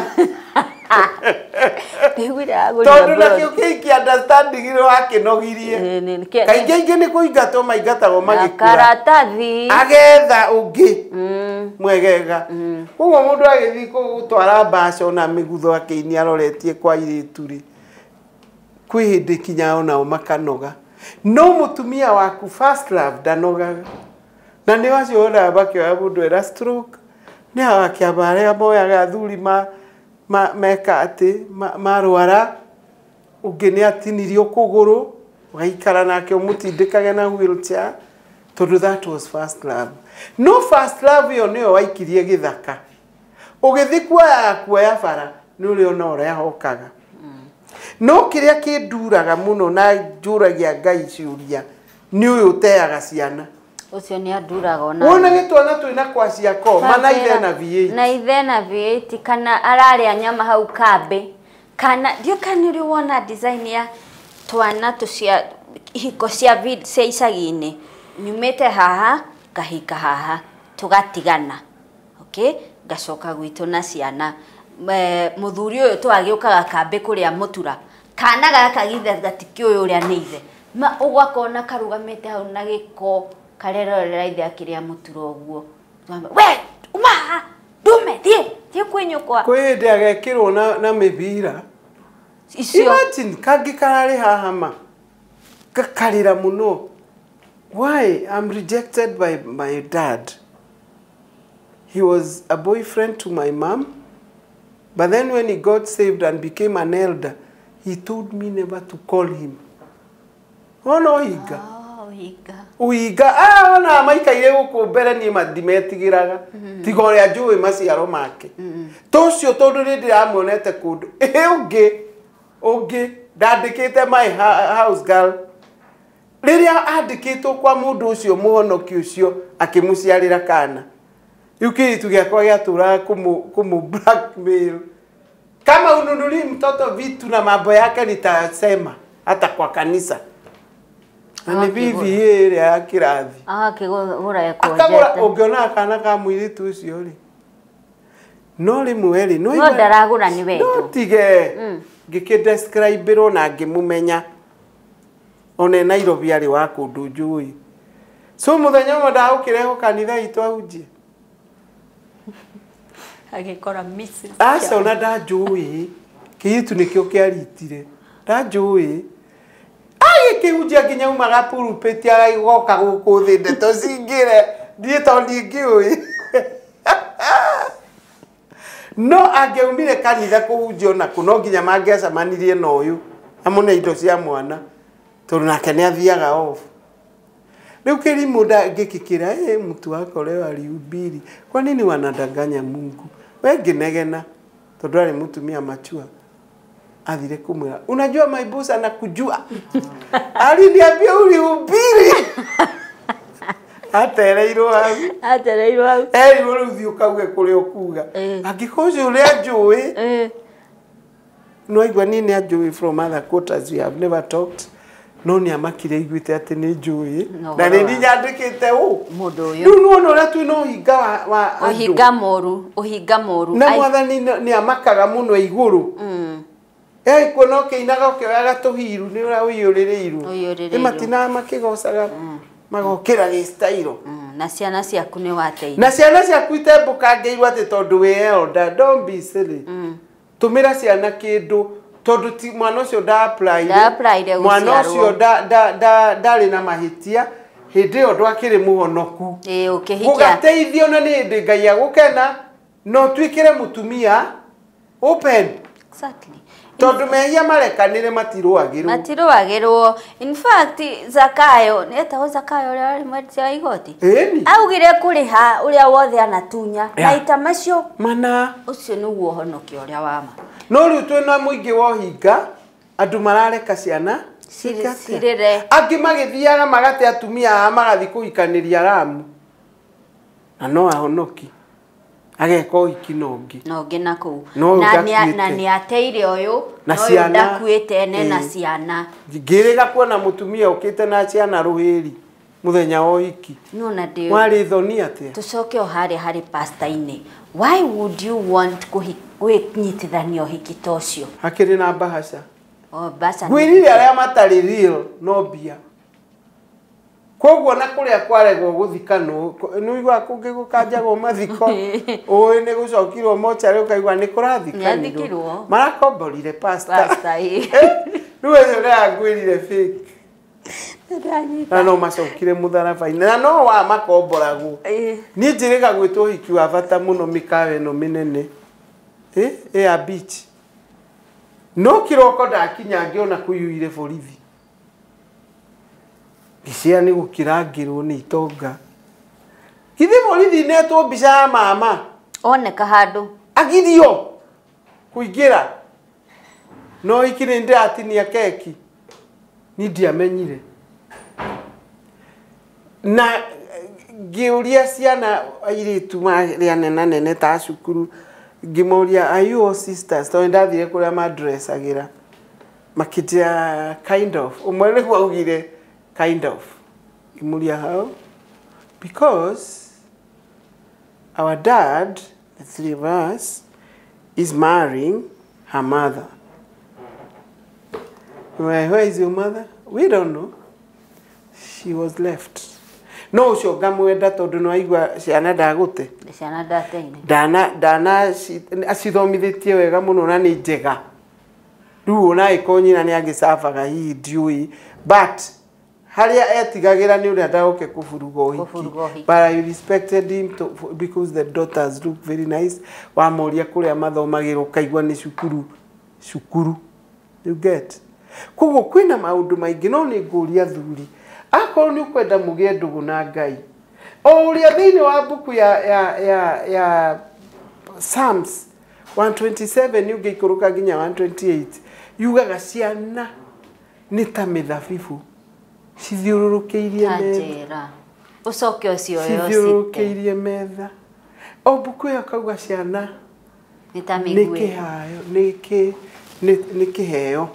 tondu nakĩo kĩikia understanding ĩrĩa wakĩnogirie kaingĩ ingĩ nĩ kũingatwo maingatagwo magĩkũra karatathi agetha ũngĩ mwegega koguo mũndũ agĩthiĩ gũtwara mbaca na mĩgutho akĩini aroretie kwa irĩtu rĩ kwĩ hĩndĩ kinya onao makanoga no mũtumia waku first love ndanogaga na nĩ wacio ona bakĩoya mũndũ era stroke nĩ agakĩamba arĩa moyaga athuri meka atĩ marwara ũngĩ nĩ atinirio kũgũrũ ũgaikara nake ũmũtindĩkage na wheelchair tondu that was first love no first love yo nĩyo waikirie gĩthaka ũgĩthi kuoya bara nĩ ũrĩ ona ũrĩa hokaga no kĩrĩa kĩnduraga mũno na njũragia Ngai ciũria nĩ ũyũ ũteaga ciana ucio ni anduraga ona wona gĩtwana twĩna kwa ciako mana ithe na V8 na ithe na V8 kana ararĩa nyama hau kambe kana ndio kanĩ wona design ya twana tucia hiko cia icagi-inĩ nyumĩte haha kahika haha tugatigana okay ngacoka gwitũ na ciana mũthuri ũyũ twagĩũkaga kambe kũrĩa mũtura kana gaka githe gatikĩũĩ ũrĩa nĩ ithe ũgakona karugamĩte hau na gĩko karerorera ithe akĩrĩa mũtura ũguo we uma ndume thiĩ kwĩ nyũkwa kwĩ hĩndĩ agekĩrwo na mĩbira imagine kangĩ kararĩ haha ma gakarĩra mũno why I'm rejected by my dad. He was a boyfriend to my mom, but then when he got saved and became an elder, he told me never to call him. Oh no, higa. Uiga ona maikaire gũkũ mbere niĩ mandimetigĩraga tiga ũrĩa njũĩ maciaro make tocio tondu nĩ ndĩramuonete kũndũ ũngĩ ndandĩkĩte my house girl rĩrĩa andĩkĩtwo kwa mũndũ ũcio mũhonoki ũcio akĩmũciarĩra kana rĩu kĩrĩtu gĩakwa gĩatũraga kũmũ blackmail kama ununuli mtoto vitu na mambo yake nitasema hata kwa kanisa na bibi ile ya kirathi kigura ya kujeta ungiona kana ka mwiritu ucio ri no ri mweri no ndaragura ni wendo no tige ngikidescribe ro na ngimumenya one Nairobi ari wa kundu njui so muthenya mo ndaukire kanitha itu ahunjie agikora Mrs. asa ona ndajui kiitu nikio kiaritire ndajui kĩhunjia nginya umaga pulpit agaigoka gũkũ thĩ ndeto cingĩre ndiĩ to ndingĩũĩ no angĩumire kanitha kũhunjia ona kũ no nginya mangĩacemanirie na ũyũ amũne indo cia mwana tondũ nake nĩ athiaga off rĩu kĩrimũ ngĩkĩkĩra mtu wako leo alihubiri kwa nini wanadanganya Mungu we ngĩnegena tondũ arĩ mũtumia machua athire kumwira unajua my boss anakujua aliniambia ulihubiri atereirwo hau atereirwo hau eri ruthi ukauge kuri okuga angikoje uri ajui no igwa nini ajui from other quarters we have never talked no ni amakire igwite ati ni njui na ni nyandikite u mundu uyu nu no ora tu no higa wa uhinga moru na mwathani ni amakaga muno iguru kuno keinaga ukioyaga tuhiru ni ura uyuririru matina makigocaga magokira gistairo na ciana ciaku ni wateire na ciana ciaku itembukangeirwo ati tondu we elder don't be silly tumira ciana kindu tondu ti mwana ucio da apply mwana ucio ndari na mahitia hindi yo ndwakire muhonoku ukihikia ugateithio na ni ndi ngai agukena no twikire mutumia open exactly tondu mehia marekanire matirwagirwo in fact Zakayo neta Zakayo ria ari mwetia igoti augire kuriha uria wothe anatunya maita macio mana ucio niguo honoki uria wama no riu twina muingi wo hinga andu marareka ciana sirire angi magithiaga magate atumia magathi kuhikaniria ramu na no ahonoki ageko ikinongi nongi naku na ni ateire uyu na ciana ndakuite ene na ciana ngiriga kuona mutumia ukite na ciana ruhiri muthenya wo hiki no na ndio mwari thoni ate tucoke o hari pastor-ini why would you want kunyitithania hiki tocio hakiri na bahasha basa gwirire aria matari real no bia koguo na kuria kwaregwo guthikano nu igwa kungigukanjagwo mathiko oi ni gucokirwo mochari ukaigwa ni kurathikanirwo marakomborire pastor nu era gwirire fake na no macokire mutharaba-ini na no wa makomboragwo ni njiriga gwitwo hiki wa bata muno mikawe no minene a beach no kiroko ndakinya ngiona kuyuire borithi gisia ni gukirangirwo ni itonga kithi borithi netwo mbica ya mama oneka handu agithio kuingira no ikire ndi atinia keki ni ndiamenyire na giuria ciana airitu maria nene ta cukuru ngimoria are you all sisters to ndathire kuria madress agira makitia kind of umwe ni kwaugire kind of imuria how because our dad the three of us is marrying her mother. Where is your mother? We don't know. She was left. No sio gamwenda tondu no aigwa ciana ndagute ciana ndateine dana acithomithitie wega muno na ni njega riu ona ikonyina ni agicabaga hii ndiui but haria etigagira ni uria ndaguke kuburuga uhiki but I respected him because the daughters look very nice wa moria kuria mathomagirwo kaigwa ni cukuru you get kugo kwina maundu maingi no ni nguria thuri akoro ni ukwenda mugie ndugu na ngai o uria thini wa buku ya Psalms 127 ni ungikuruka ginya 128 yugaga ciana ni ta mithabibu cithiururukiirie metha ucoke ucio yo cithiururukiirie metha o buku ya kauga ciana ni ta migwe ni kiheo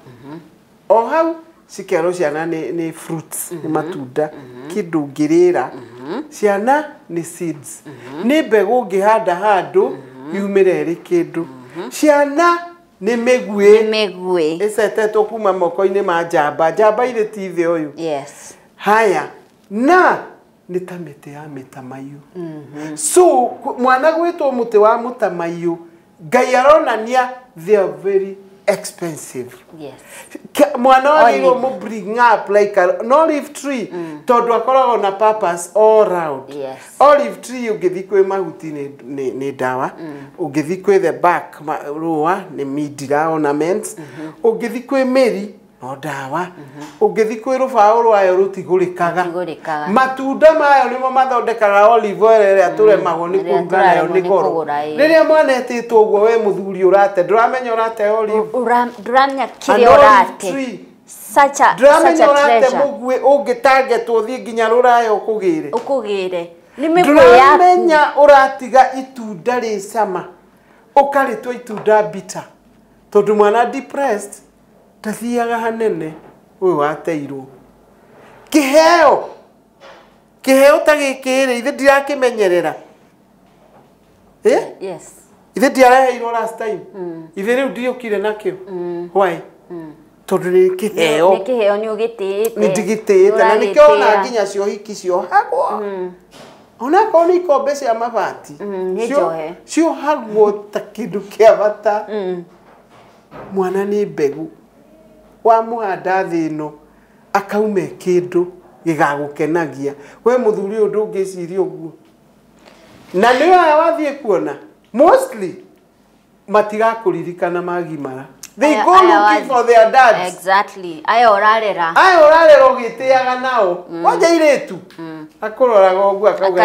o hau cikero ciana ni fruits ni matunda kindu ngirira ciana ni seeds ni mbegu ngihanda handu yumire ri kindu ciana ni megwe icetetwo kuma moko-ini ma njamba ire tithe uyu yes haya na ni ta miti ya mitamayu so mwana gwitwo muti wa mutamayu ngai aronania they are very expensive. Yes. Mwana wagirwo mu bring up like an olive tree. Tondu akoragwo na purpose all round. Yes. Olive tree ugithi kwi mahuti ni dawa. Ugithi kwi the back rua ni midira ornaments. Ugithi kwi meri no dawa. Ugithi kwi rubao rwayo rutigurikaga. Matunda mayo nimo mathondekaga olive oil ria turemagwo ni kuruga nayo ni goro. Riria mwana etitwo uguo we muthuri urate nduramenya urate olive duramenya kire urate such a treasure. Mugwe ungitargetwo thie nginya ruraya ukugire ni migwe yaku ndramenya uratiga itunda ri sama ukaritwa itunda bitter tondu mwana depressed tathiaga hanene uyu wateirwo kiheo tagikiri ithe ndirakimenyerera yes ithe ndiaraheirwo last time ithe riu ndiukire nakio why tondu ni kiheo ni ugitite ni ndigitite na nikiona nginya cio hiki cio hagwo ona koni ikombe cia mabati cio hagwo ta kindu kia bata mwana ni mbegu wa muhanda thino akaume kindu gigagukenagia we muthuri undu ungiciria uguo na ni aya wathie kuona mostly matigakuririkana magimara. They go looking for their dads. Exactly. Aya orarera ugitiaga nao. Waja iretu. Akoraga ogu akauga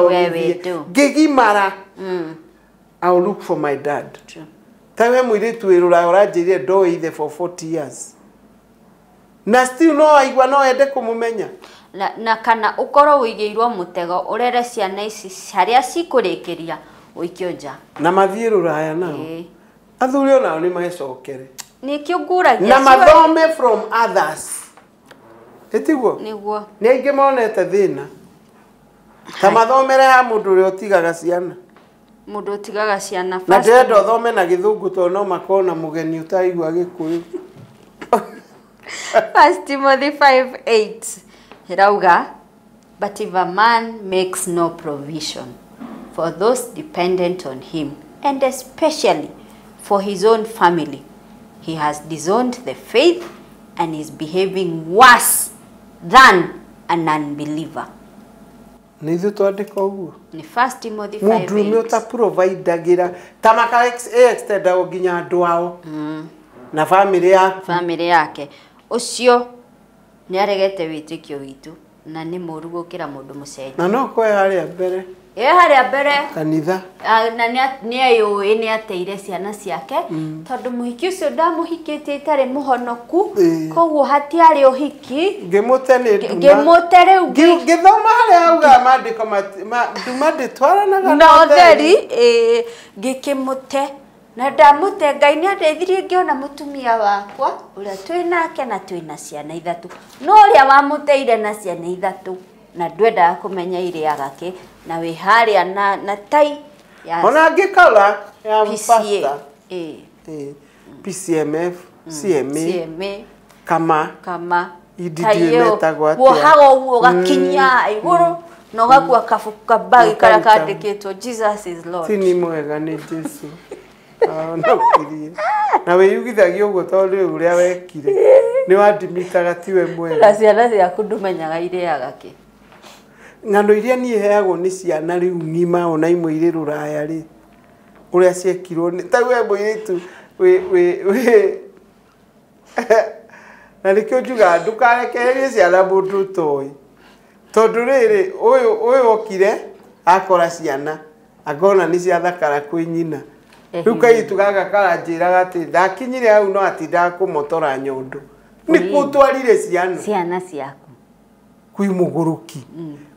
wewe tu. Gigimara. I'll look for my dad. True. Tawe muiretu irura orajire do ithe for 40 years. Na still no aigwa no ende kumumenya. Na kana ukoro wigeirwo mutego urere ciana ici haria cikurikiria uikionja. Na mathie ruraya nao. Athuri onao ni macokere. Nikio nguragia na mathome from others. Etiguo? Niguo. Ni aingi monete thina. Ta mathomere ha mundu ri otigaga ciana. Mundu otigaga ciana first. Na ndendo thome na githungu to no makona mugeni utaigwa gikuyu. 1 Timothy 5:8 Hirauga, but if a man makes no provision for those dependent on him, and especially for his own family, he has disowned the faith and is behaving worse than an unbeliever. Nithu twandika uguo. Ni 1 Timothy 5:8. Mudrume uta provideagira tamaka extend nginya andu ao. Na family yake. Ucio ni aregete witikio witu na ni muru gukira mundu mucenji. Na no kwe haria mbere. Haria mbere kanitha na ni ayuĩ ni ateire ciana ciake tondu muhiki ucio ndamuhikitie itari muhonoku koguo hatiari uhiki ngimute ni nduma ngimute riu ngithoma haria auga mandiko nduma nditwaranaga na theri ngikimute na ndamute Ngai ni andeithirie ngiona mutumia wakwa uria twinake na twina ciana ithatu no uria wamuteire na ciana ithatu na ndwenda kumenya iriaga ki na we haria na tai ya ona ngikala ya pasta PCMF CMA kama ididie metagwa atia wo hago wo gakinya iguru no gakua kafuka bagi kara kandikitwo Jesus is Lord tini mwega ni Jesu no kirie na we yugithagio ugo tondu uria wekire ni wadimitaga tiwe mwega na ciana ciaku ndumenyaga iriaga ki ng'ano iria nie heagwo ni ciana riu ngima ona imwe ire ruraya ri uria ciekirwo ni ta we muiritu we na nikio juga ndukarekererie ciana mundu toi tondu riri uyu okire akora ciana agona ni cia thakara kwi nyina riu kaitu gaga karanjiraga ati ndakinyire hau no ati ndakumotora nyondo ni kutwarire ciana ciaku kwi muguruki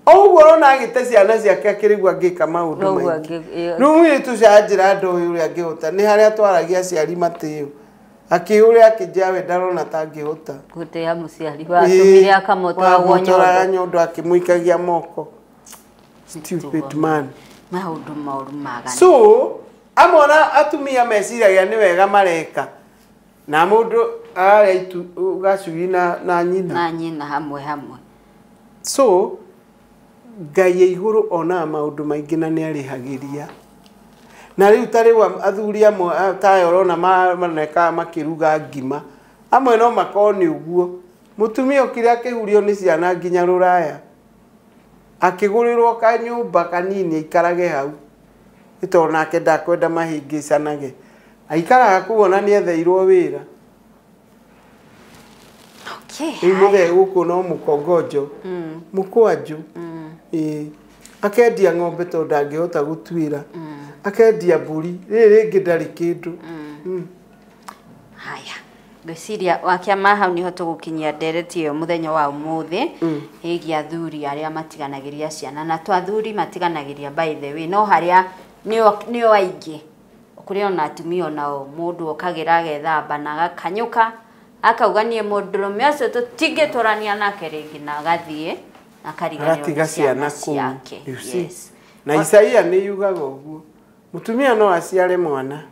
oguo rona agite ciana ciake akirigwa ngika maundu maingi riu mwitu canjira ndo uria angihota ni haria twaragia ciari matio akiuria akijawe ndarona tangihota gutia muciari watumire akamotora nyondo akimuikagia moko stupid man maundu magana so amona atumia meciragia ni wega mareka na mundu araitu gacui na nyina hamwe so Ngai iguru ona maundu maingi na ni arihagiria na riu tariwa athuri amwe tayorona maneka makiruga ngima amwe no makoni uguo mutumia okire akihurio ni ciana nginya ruraya akigurirwo kanyumba kanini ikarage hau itona kenda kwenda mahingicanage aikaraga kuona ni etheirwo wira imuthe guku no mukongojo mukwanju akendia ng'ombe to ndangihota gutwira akendia mburi riri ringi ndari kindu haya Ngwiciria wa Kiama hau niho tugukinyia ndereti iyo muthenya wa umuthi higi athuri aria matiganagiria ciana na twathuri matiganagiria by the way no haria nio aingi kuri ona atumia nao mundu okagira gethamba na gakanyuka akauga nie mundurume acio tutingiturania nake ringi na gathie na kariganira ciana ciake. Yes. Na Isaia ni yugaga uguo mutumia no aciare mwana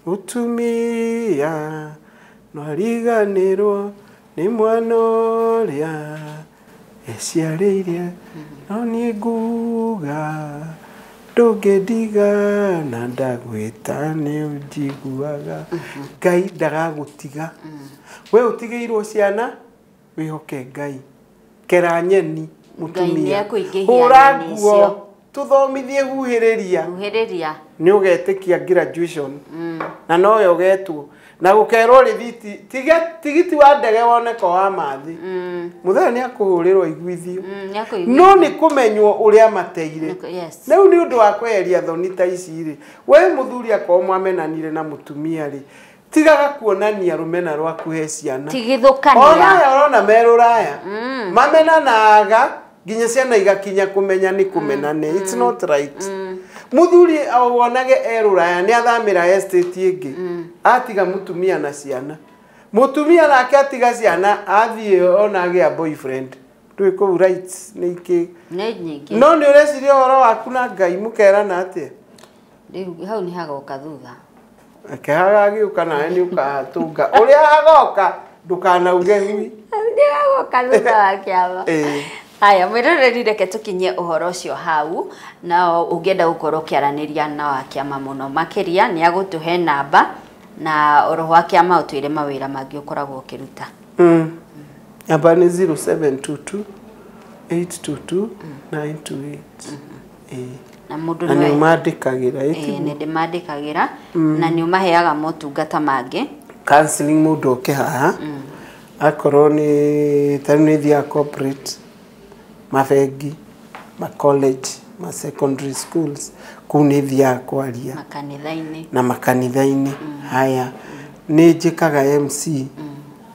mutumia no ariganirwo ni mwana uria eciariire no ni nguga ndungediga na ndagwita ni unjiguaga Ngai ndagagutiga we utigiirwo ciana wihoke Ngai kera nyeni mutumia hura nguo tuthomithie huhiriria ni ugetikia graduation na no yo getwo na gukerwo rithiti tigiti wa ndege woneka wa mathi muthenya ni akuhurirwo igwithio no ni kumenywo uria mateire riu ni undu wa kweheria thoni ta ici ri we muthuri akoo mwamenanire na mutumia ri tigaga kuonania rumena rwaku he ciana tigithukania ona meruraya mamenanaga ginya ciana igakinya kumenya ni kumenane it's not right muthuri awonage eruraya ni athamira estate ingi atiga mutumia na ciana mutumia nake atiga ciana athie onage a boyfriend twiko rights ni iki nyingi no ni ureciria horo waku na Ngai mukerana atia hau ni hagoka thutha akagiuka nawe ni ukatunga uria hagoka ndukanauge hui ndi hagoka thutha wa Kiama. Haya mwiroreri reke tukinye uhoro ucio hau na ungienda gukorwo kiaraniria na wa Kiama muno makiria ni agutuhe namba na oro wa Kiama utwire mawira mangi ukoragwo kiruta namba ni 0722 822 928 na mundu ni mandikagira ni ndimandikagira na ni umaheaga motungata mangi counseling mundu oke haha akorwo ni tani thia corporate mafegi ma college ma secondary schools kunithia kwaria makanithaini na makanithaini haya ni njikaga MC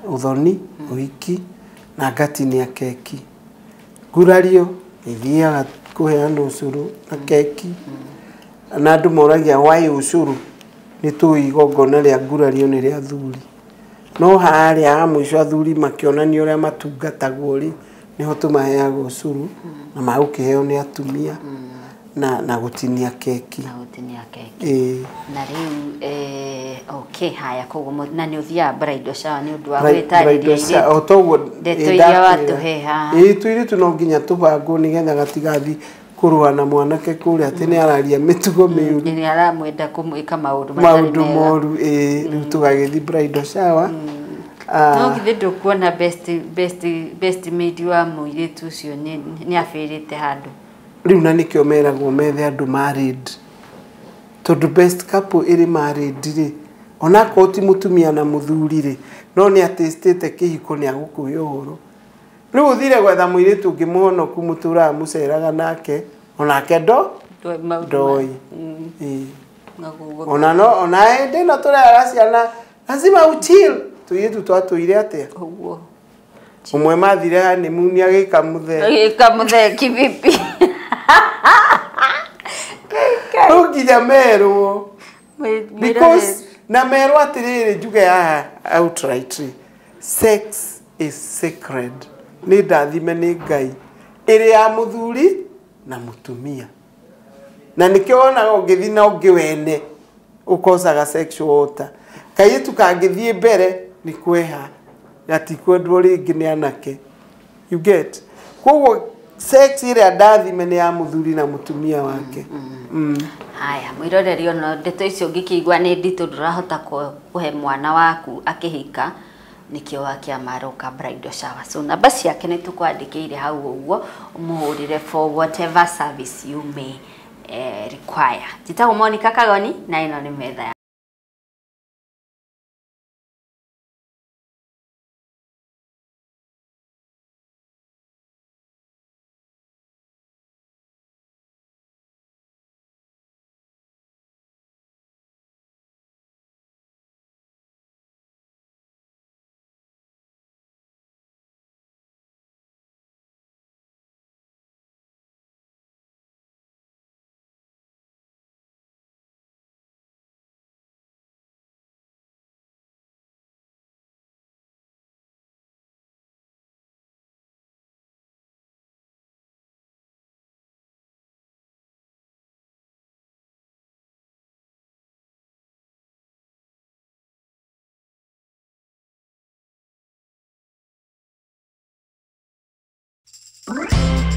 uthoni uhiki na gatini ya keki gurario ithiaga kuheana ucuru na keki na andu moragia wai ucuru ni tuigongona ria gurario ni ria athuri no haria mwisho athuri makionania uria matungatagwo ri niho tumaheaga ucuru na maukiheo ni atumia na gutinia keki na riu okay haya koguo na ni uthia bridal shower ni undu wa gwitariria o toguo ndetuiria watuheha tuiri tuno nginya tubango nigetha gatigathi kurua na mwanake kuria ati ni araria mitugo miuru ni aramwenda kumwika maundu moru riu tugagithi bridal shower no githindo kuona best maid wa muiritu ucio ni afirite handu riu na nikio meragwo methe andu married tondu best couple iri married ri ona ko ti mutumia na muthuri ri no ni atestete kihiko ni agukuya uhoro riu uthire gwetha muiritu ngimuono kumutura muceraga nake onake ndoi ona ende no turera ciana lazima uchill tuitu twatuire atia uguo umwe mathire honeymoon agika muthe kivipi ukinya merwo because na merwo atiriri njuge haha outright sex is sacred ni ndathime ni Ngai iri ya muthuri na mutumia na nikio ona ungithi na ungiwene ukosaga sexual order kai tukangithie mbere ni kweha gatikwendwo ringi ni anake you get koguo sex ire ndathime ni ya muthuri na mutumia wake haya mwiroreri ono ndeto icio ngikigwa ni nditu ndurahota kuhe mwana waku akihika nikio wa Kiama roka bridal shower so namba ciake ni tukwandikiire hau uguo umuhurire for whatever service you may require. Jitagwo Monica Kagoni na ino ni Metha. Bye.